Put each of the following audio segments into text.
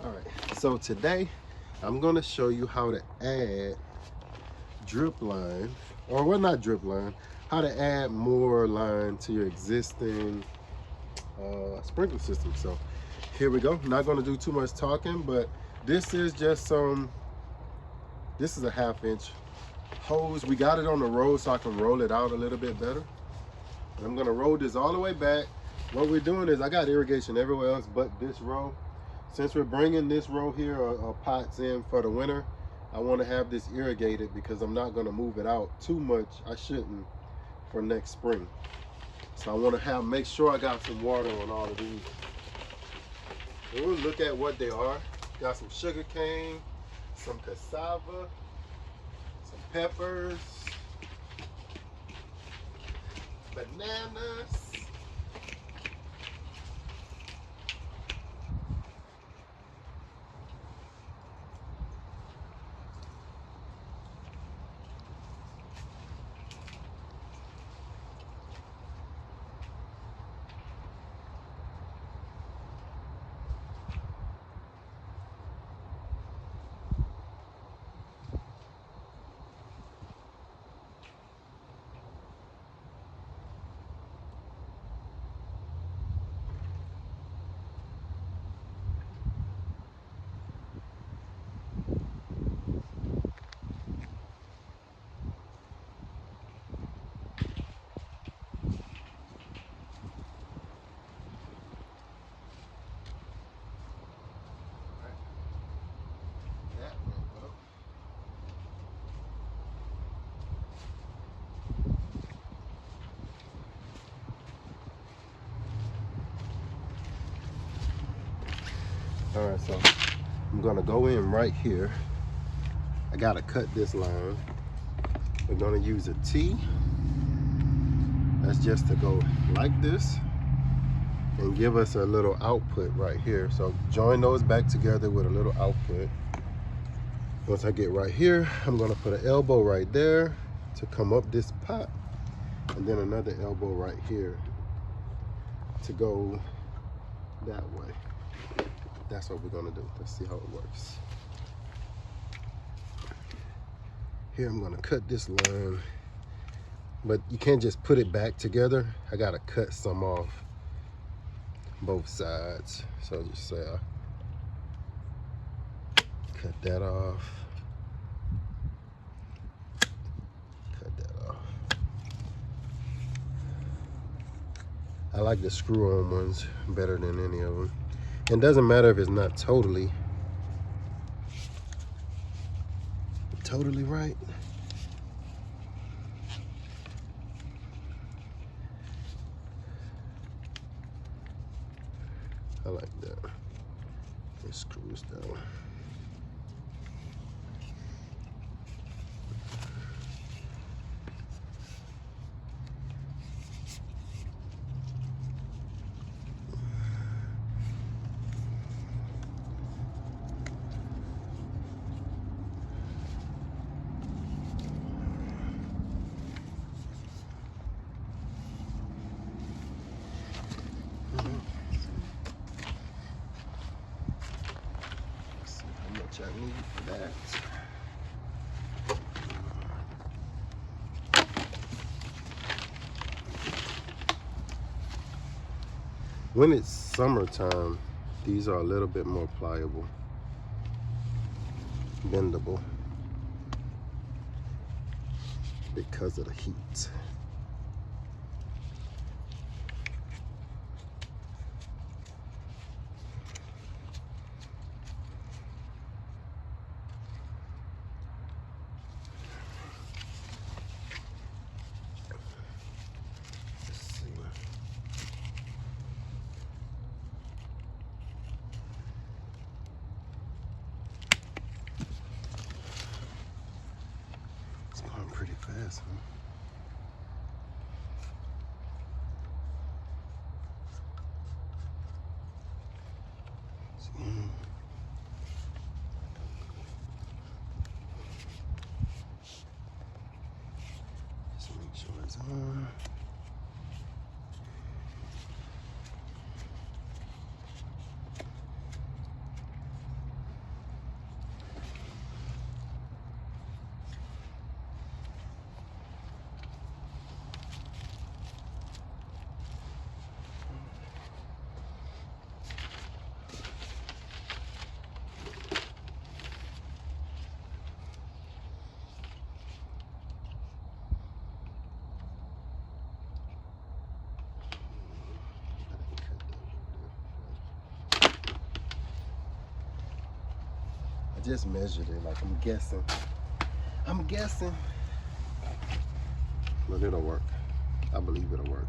All right, so today I'm going to show you how to add drip line, or well, not drip line, how to add more line to your existing sprinkler system. So here we go. Not going to do too much talking, but this is just this is a 1/2 inch hose. We got it on the road so I can roll it out a little bit better. And I'm going to roll this all the way back. What we're doing is I got irrigation everywhere else but this row. Since we're bringing this row here or pots in for the winter, I want to have this irrigated because I'm not going to move it out too much. I shouldn't for next spring. So I want to make sure I got some water on all of these. And we'll look at what they are. Got some sugar cane, some cassava, some peppers, bananas, all right, so I'm gonna go in right here. I gotta cut this line. We're gonna use a T. That's just to go like this and give us a little output right here. So join those back together with a little output. Once I get right here, I'm gonna put an elbow right there to come up this pot, and then another elbow right here to go that way. That's what we're gonna do. Let's see how it works. Here I'm gonna cut this line, but you can't just put it back together. I gotta cut some off both sides. So just say cut that off. Cut that off. I like the screw-on ones better than any of them. It doesn't matter if it's not totally right. I like that. It screws down. I need for that. When it's summertime, these are a little bit more pliable, bendable because of the heat. Pretty fast, huh? Just make sure it's on. just measured it, like I'm guessing. But it'll work. I believe it'll work.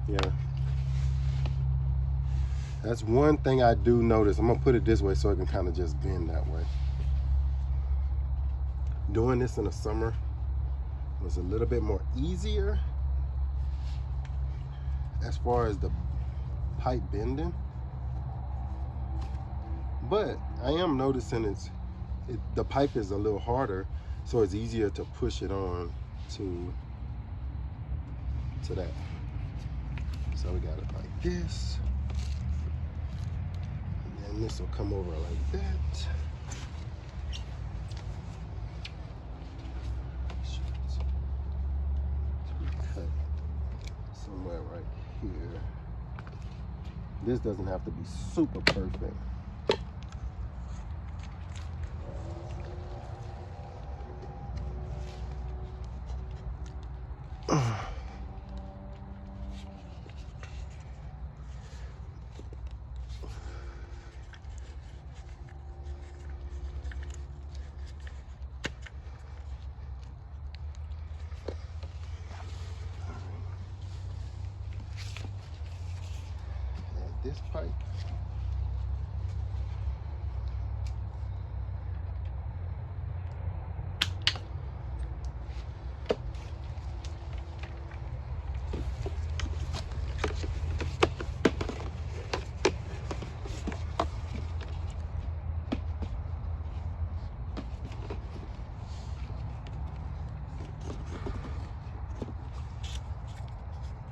Yeah. That's one thing I do notice. I'm gonna put it this way so it can kind of just bend that way. Doing this in the summer was a little bit more easier as far as the pipe bending. But I am noticing the pipe is a little harder, so it's easier to push it on to that. So we got it like this, and then this will come over like that. Cut somewhere right here. This doesn't have to be super perfect. This pipe.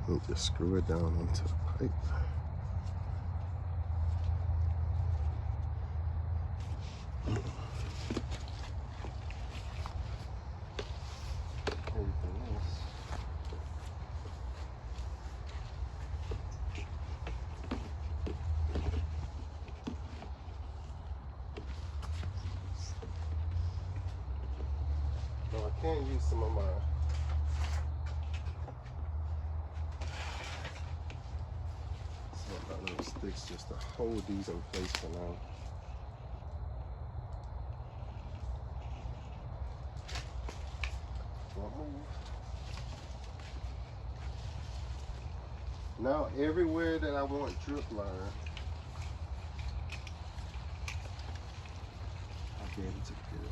And just screw it down into the pipe. Now I can use some of my little sticks just to hold these in place for now. Now everywhere that I want drip line, I'll be able to get it.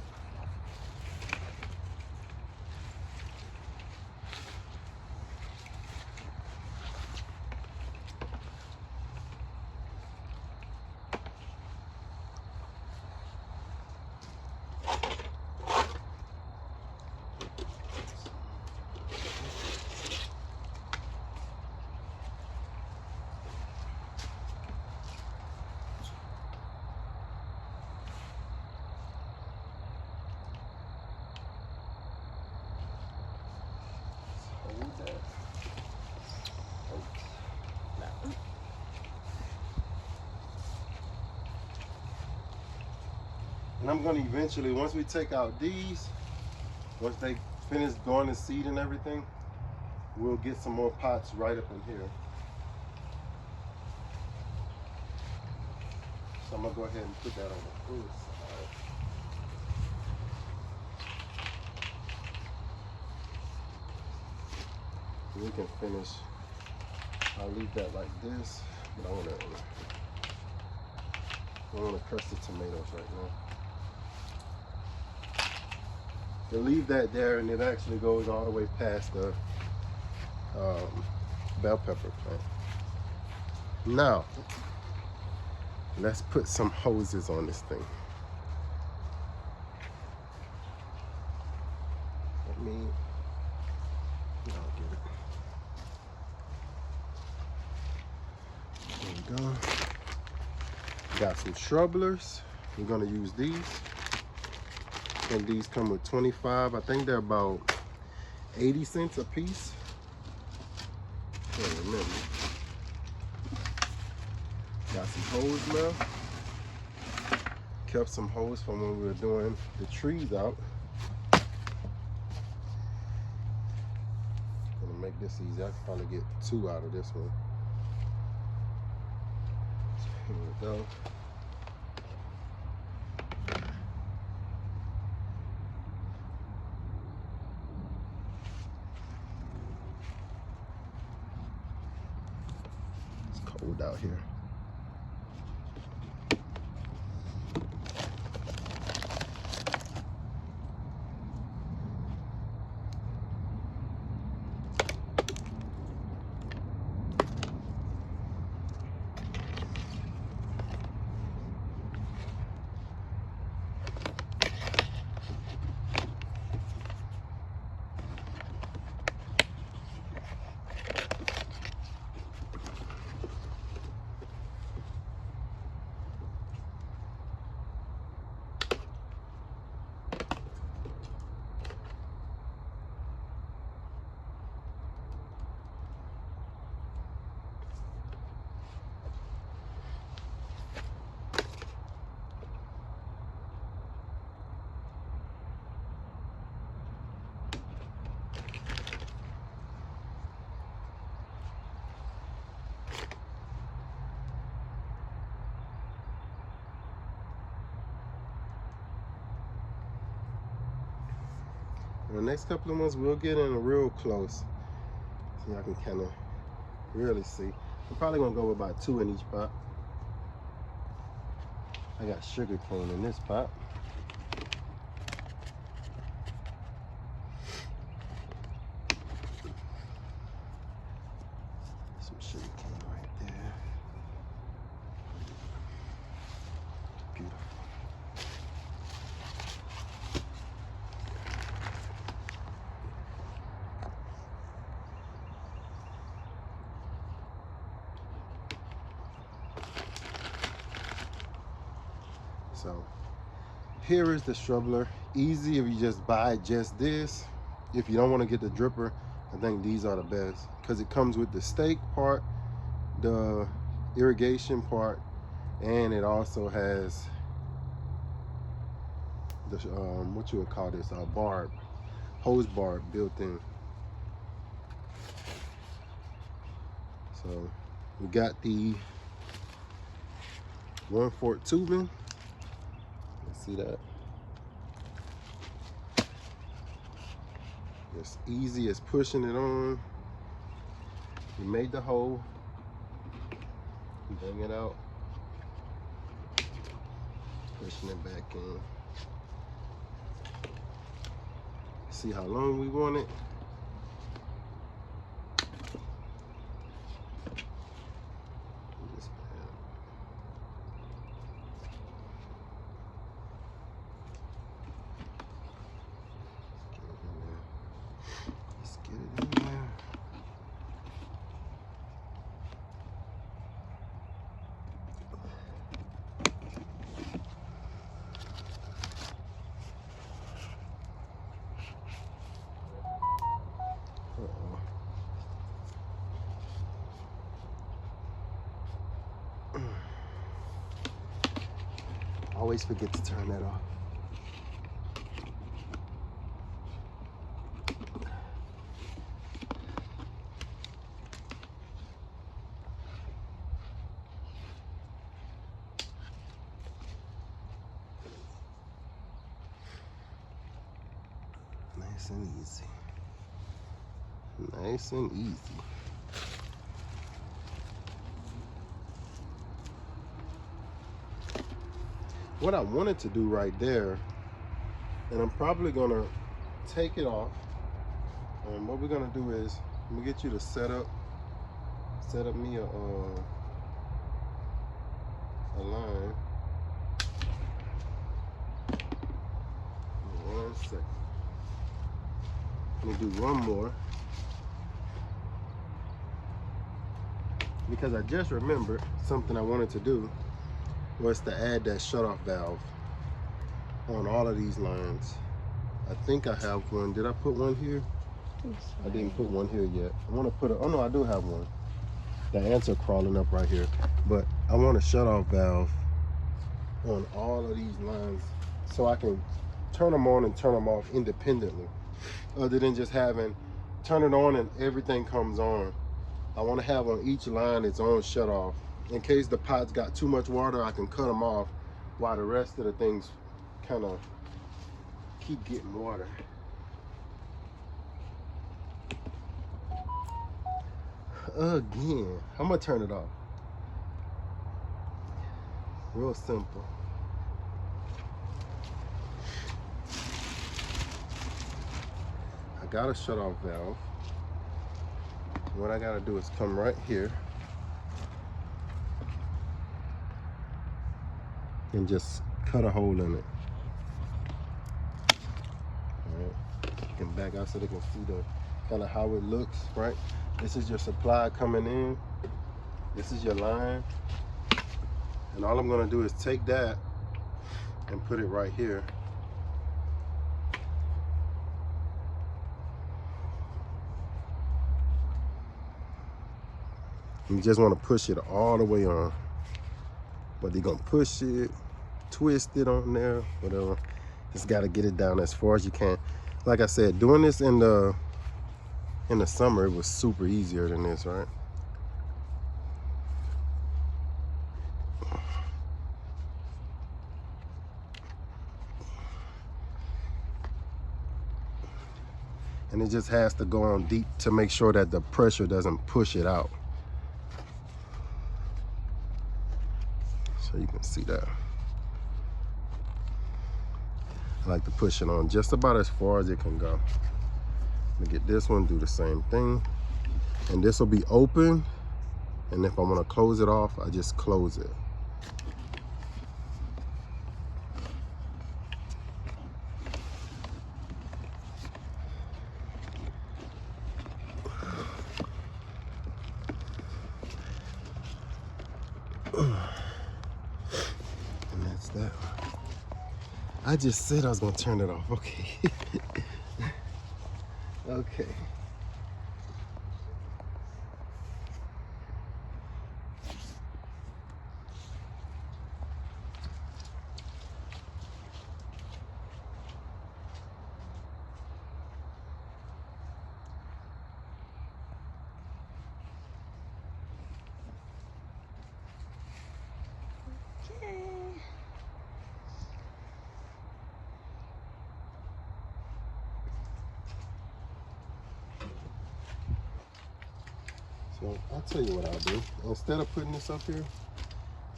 And I'm going to eventually, once we take out these, once they finish going to seed and everything, we'll get some more pots right up in here. So I'm going to go ahead and put that on the food side. We can finish. I'll leave that like this, but I want to crush the tomatoes right now. You leave that there, and it actually goes all the way past the bell pepper plant. Now, let's put some hoses on this thing. I'll get it. There we go. Got some shrubblers. We're gonna use these. And these come with 25. I think they're about 80 cents a piece. Can't remember. Got some hose left. Kept some hose from when we were doing the trees out. Gonna make this easy. I can probably get 2 out of this one. Here we go. out here. In the next couple of months, we'll get in real close, so y'all can kind of really see. I'm probably gonna go with about 2 in each pot. I got sugar cane in this pot. Some sugar cane right there. Beautiful. So here is the shrubler. Easy if you just buy just this. If you don't want to get the dripper, I think these are the best because it comes with the stake part, the irrigation part, and it also has the what you would call this, hose barb built in. So we got the 1/4 tubing. See that? It's easy as pushing it on. We made the hole. Bring it out. Pushing it back in. See how long we want it. Always forget to turn that off. Nice and easy. Nice and easy. What I wanted to do right there, and I'm probably gonna take it off, and what we're gonna do is I'm gonna get you to set up me a line. 1 second. Let me do one more, because I just remembered something I wanted to do was to add that shutoff valve on all of these lines. I think I have one. Did I put one here? I didn't put one here yet. I want to put oh no, I do have one. The ants are crawling up right here. But I want a shutoff valve on all of these lines so I can turn them on and turn them off independently, other than just having turn it on and everything comes on. I want to have on each line its own shutoff. In case the pot's got too much water, I can cut them off while the rest of the things kind of keep getting water. Again, I'm gonna turn it off. Real simple. I got a shut-off valve. What I gotta do is come right here and just cut a hole in it. Alright. You can back out so they can see the kind of how it looks, right? This is your supply coming in. This is your line. And all I'm gonna do is take that and put it right here. You just want to push it all the way on. Whether you're gonna push it, twist it on there, whatever. Just gotta get it down as far as you can. Like I said, doing this in the summer, it was super easier than this, right? And it just has to go on deep to make sure that the pressure doesn't push it out. So you can see that. I like to push it on just about as far as it can go. Let me get this one, do the same thing. And this will be open. And if I want to close it off, I just close it. And that's that. I just said I was gonna turn it off. Okay. Okay. So I'll tell you what I'll do. Instead of putting this up here,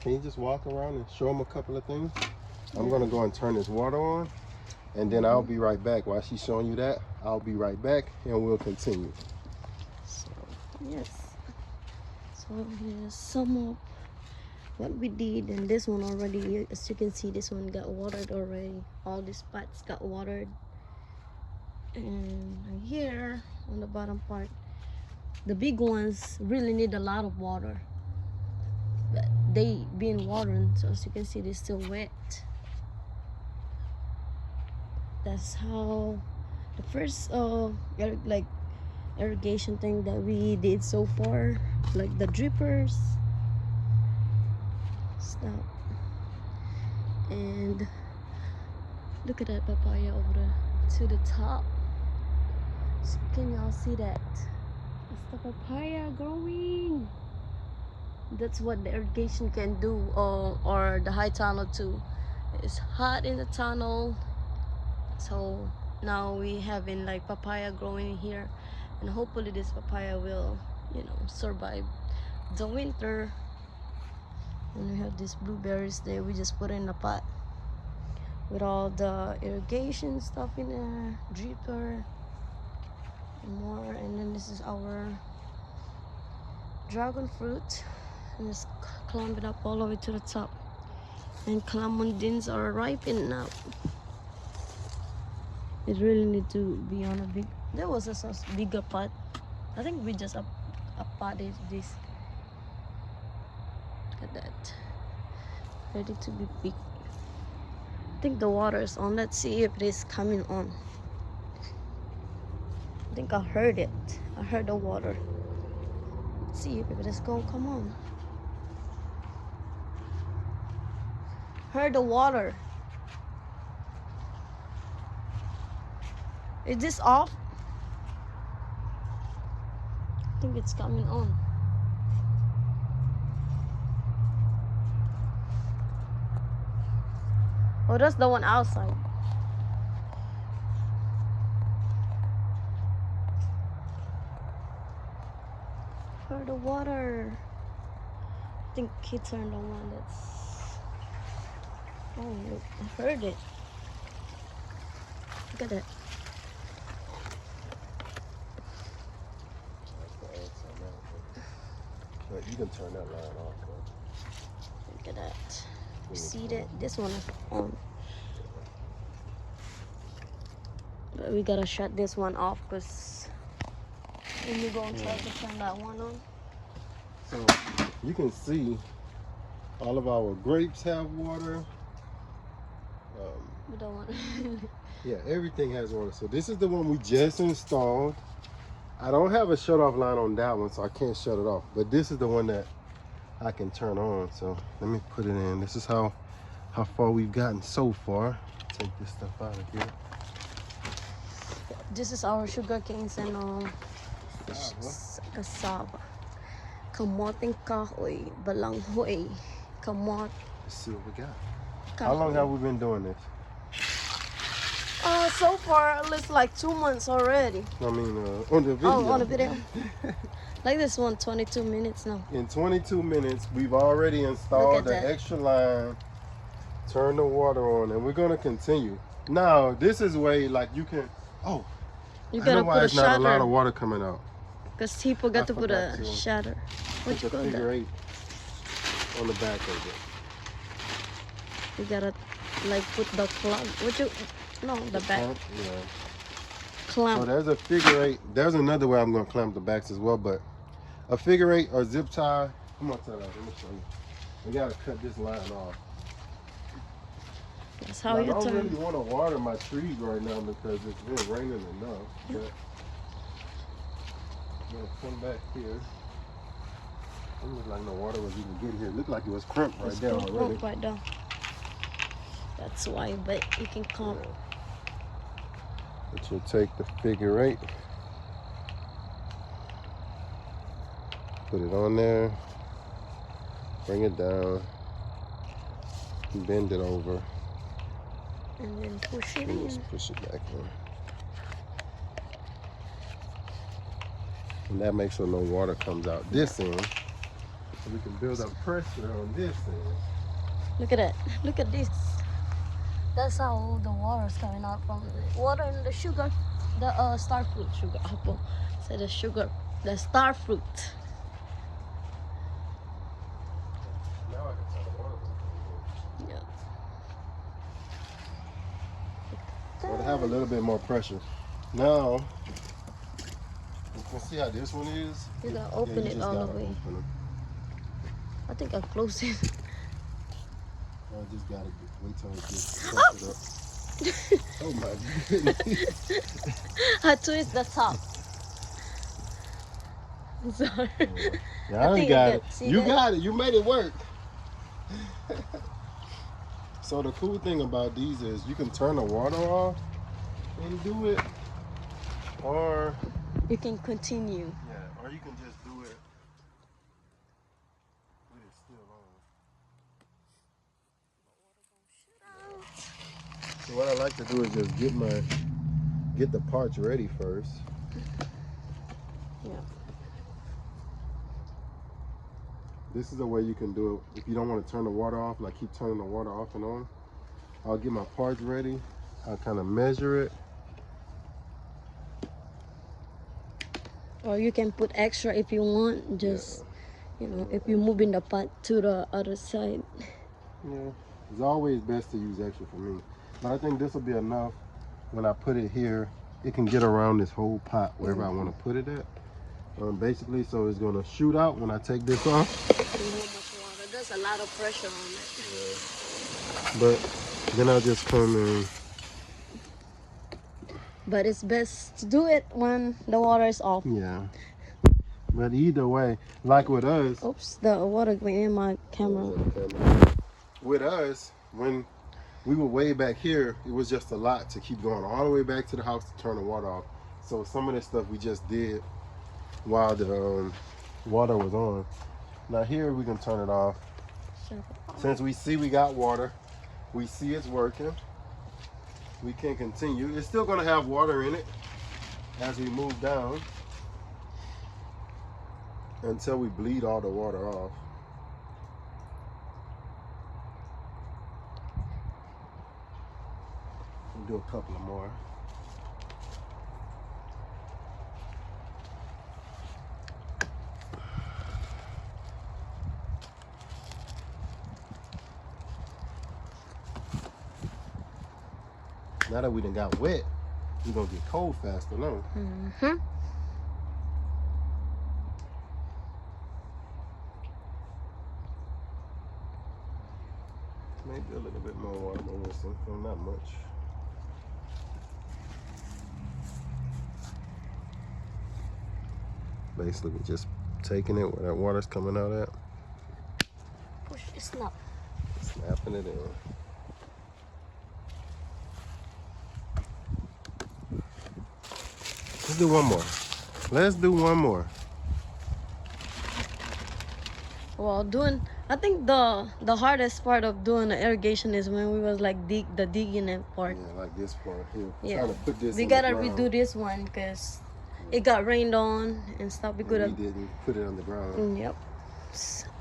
can you just walk around and show them a couple of things? I'm gonna go and turn this water on, and then I'll be right back. While she's showing you that, I'll be right back and we'll continue. So, yes. So here's some of what we did, and this one already, as you can see, this one got watered already. All these spots got watered. And here on the bottom part, the big ones really need a lot of water, but they been watered, so as you can see, they're still wet. That's how the first like irrigation thing that we did so far, like the drippers stuff. And look at that papaya over there to the top. So can y'all see that? It's the papaya growing. That's what the irrigation can do, or the high tunnel too. It's hot in the tunnel, so now we having like papaya growing here, and hopefully this papaya will, you know, survive the winter. And we have these blueberries there. We just put in a pot with all the irrigation stuff in there, dripper and more. And then this is our dragon fruit, and it's climbing up all the way to the top. And clamondins are ripening now. It really need to be on a big, there was a bigger pot. I think we just potted this. Look at that, ready to be big. I think the water is on. Let's see if it is coming on. I think I heard it. I heard the water. Let's see if it is going to come on. Heard the water. Is this off? I think it's coming on. Oh, that's the one outside. For the water. I think he turned on one. Oh, I heard it. Look at that. But you can turn that line off. Look at that. You see that? This one is on. But we gotta shut this one off because when you go and try to turn that one on. So you can see all of our grapes have water. We don't want Yeah, everything has water. So this is the one we just installed. I don't have a shut off line on that one, so I can't shut it off. But this is the one that I can turn on. So let me put it in. This is how far we've gotten so far. Take this stuff out of here. This is our sugar canes and cassava. Kamoting kahoy, balanghoy, kamot. Let's see what we got. Kahoy. How long have we been doing this? So far, at least like 2 months already. I mean, on the video. Oh, on the video. Like this one, 22 minutes now. In 22 minutes, we've already installed the that. extra line, turned the water on, and we're gonna continue. Now, this is way like you can. Oh, You I gotta know why put a it's not a lot of shutter water coming out. because he forgot to put forgot a to. shutter. What It's you a call figure that? 8 on the back of it. You gotta like put the plug. What you? No, the back Yeah. clamp. So there's a figure 8. There's another way I'm gonna clamp the backs as well, but a figure 8 or zip tie. Come on, tell us. Let me show you. We gotta cut this line off. That's how I you don't turn. really want to water my trees right now because it's been raining enough. But I'm gonna come back here. It looked like no water was even getting here. It looked like it was crimped right It's there crump already. right there. That's why, but you can come. Yeah. But you'll take the figure 8, put it on there, bring it down, bend it over, And then push it and in. just push it back in. And that makes sure no water comes out this end. So we can build up pressure on this end. Look at that. Look at this. That's how the water is coming out from the water and the sugar, the star fruit sugar apple. So the sugar, the star fruit. Now I can tell the water. Yeah. So to have a little bit more pressure. Now, you can see how this one is. You gotta open you it just all the gotta way. open it. I think I closed it. I just gotta wait till it gets pressed up. Oh my goodness. I twist the top. Sorry. Yeah, I think got you it. got- see You that? got it. You made it work. So the cool thing about these is you can turn the water off and do it, or You can continue. or you can just do it with it still on. So what I like to do is just get the parts ready first. Yeah. This is a way you can do it if you don't want to turn the water off, like keep turning the water off and on. I'll get my parts ready. I'll kind of measure it. Or you can put extra if you want. Just you know, if you're moving the pot to the other side. Yeah, it's always best to use extra for me. But I think this will be enough. When I put it here, it can get around this whole pot wherever I want to put it at. Basically, so it's going to shoot out when I take this off. Water. There's a lot of pressure on it. But then I'll just come in. But it's best to do it when the water is off. Yeah. But either way, like with us. Oops, the water went in my camera. With us, when we were way back here, it was just a lot to keep going all the way back to the house to turn the water off. So some of this stuff we just did while the water was on. Now here we can turn it off. Since we see we got water, we see it's working, we can continue. It's still gonna have water in it as we move down until we bleed all the water off. Do a couple of more. Now that we done got wet, we're gonna get cold faster now. Mm-hmm. Maybe a little bit more water, but listen, not much. Basically, we're just taking it where that water's coming out at. Push, snap. Snapping it in. Let's do one more. Let's do one more. Well, I think the hardest part of doing the irrigation is when we was like digging it part. Yeah, like this part here. Yeah. Trying to put this We in gotta the ground. redo this one because it got rained on and stuff. We And could we have. didn't put it on the ground. Yep.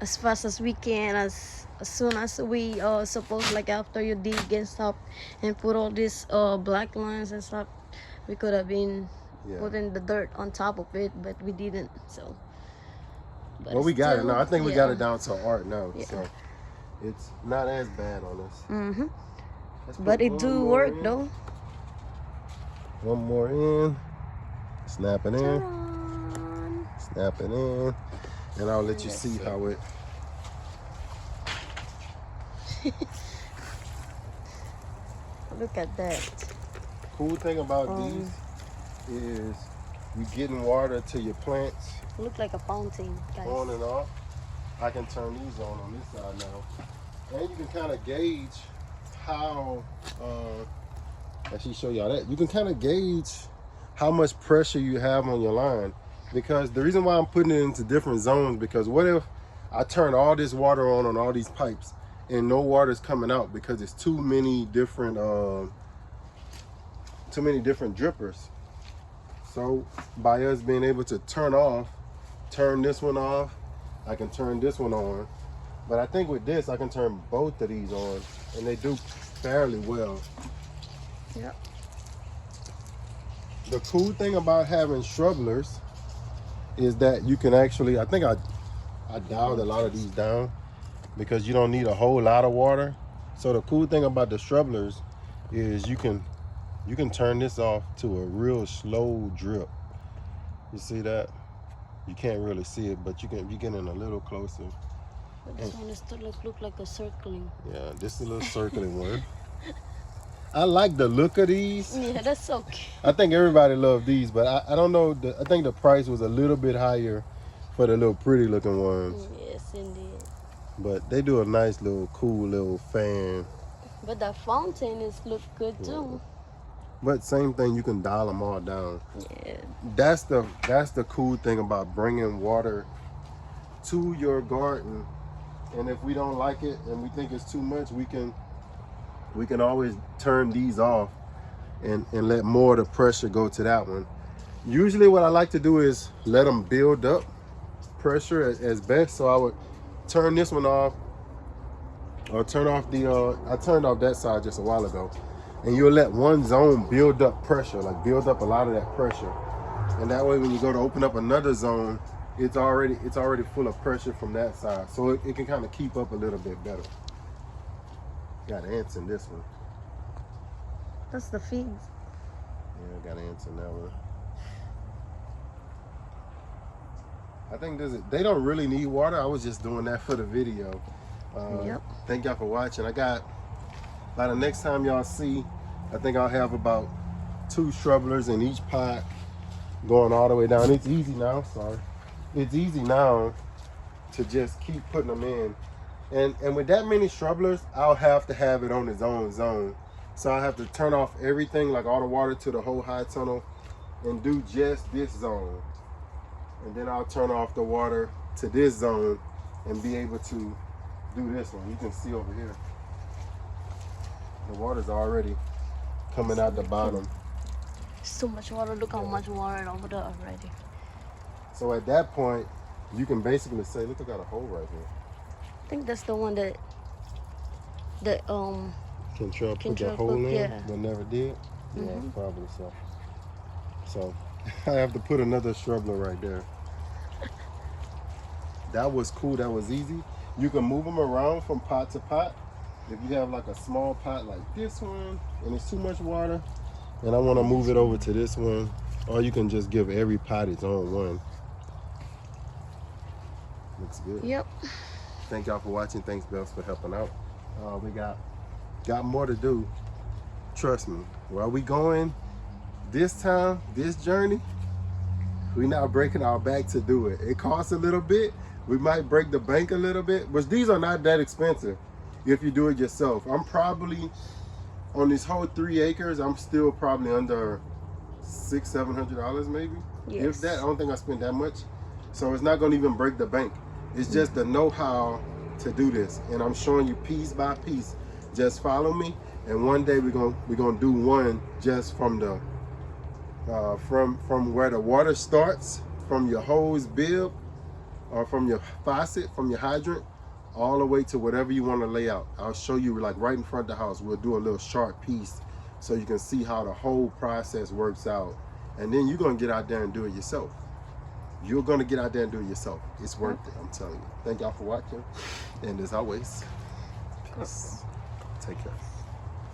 As fast as we can, as soon as we suppose, like after you dig and stuff and put all these black lines and stuff, we could have been putting the dirt on top of it, but we didn't. So. But Well, we got it now. I think we got yeah. it down to art now, Yeah. so it's not as bad on us. Mm-hmm. Let's put But it one do more work in. though. One more in. Snap it in. Ta-da! Snap it in. And I'll let you That's see it. how it. Look at that. Cool thing about these is you getting water to your plants Look like a fountain, guys. on and off. I can turn these on this side now. And you can kind of gauge how, actually show y'all that. You can kind of gauge how much pressure you have on your line. Because the reason why I'm putting it into different zones, because what if I turn all this water on all these pipes and no water is coming out because it's too many different drippers. So by us being able to turn this one off, I can turn this one on. But I think with this, I can turn both of these on, and they do fairly well. Yep. The cool thing about having shrubblers is that you can actually, I think I dialed a lot of these down because you don't need a whole lot of water. So the cool thing about the shrubblers is you can turn this off to a real slow drip. You see that? You can't really see it, but you're getting a little closer. But this one is still look like a circling. Yeah, this is a little circling one. I like the look of these. Yeah, that's so cute. I think everybody loved these, but I don't know. I think the price was a little bit higher for the little pretty looking ones. Yes, indeed. But they do a nice little cool little fan. But that fountain look good too. But same thing, you can dial them all down. Yeah. That's the cool thing about bringing water to your garden. And if we don't like it and we think it's too much, we can always turn these off and let more of the pressure go to that one. Usually what I like to do is let them build up pressure as best. So I would turn this one off or turn off I turned off that side just a while ago. And you'll let one zone build up pressure, like build up a lot of that pressure. And that way when you go to open up another zone, it's already full of pressure from that side. So it can kind of keep up a little bit better. Got ants in this one. That's the figs. Yeah, got ants in that one. I think they don't really need water. I was just doing that for the video. Yep. Thank y'all for watching. By the next time y'all see, I think I'll have about 2 shrubblers in each pot going all the way down. It's easy now, sorry. It's easy now to just keep putting them in. And with that many shrubblers, I'll have to have it on its own zone. So I have to turn off everything, like all the water to the whole high tunnel, and do just this zone. And then I'll turn off the water to this zone and be able to do this one. You can see over here. The water's already coming out the bottom. So much water. Look how much water over there already. So at that point, you can basically say, look, I got a hole right here. I think that's the one that Control put the Control hole put- in, yeah. but never did. Yeah, Mhm. probably so. So I have to put another shrubler right there. That was cool. That was easy. You can move them around from pot to pot. If you have like a small pot like this one and it's too much water, and I want to move it over to this one, or you can just give every pot its own one. Looks good. Yep. Thank y'all for watching. Thanks, Bells, for helping out. We got more to do. Trust me. Where we going this time, this journey, we're not breaking our back to do it. It costs a little bit. We might break the bank a little bit, but these are not that expensive if you do it yourself. I'm probably, on this whole 3 acres, I'm still probably under $600-700 maybe. Yes. If that, I don't think I spent that much. So it's not gonna even break the bank. It's just the know-how to do this. And I'm showing you piece by piece. Just follow me. And one day we're gonna do one just from the from where the water starts, from your hose bib, or from your faucet, from your hydrant, all the way to whatever you want to lay out. I'll show you like right in front of the house. We'll do a little short piece so you can see how the whole process works out. And then you're gonna get out there and do it yourself. You're gonna get out there and do it yourself. It's worth it, I'm telling you. Thank y'all for watching. And as always, peace. Take care.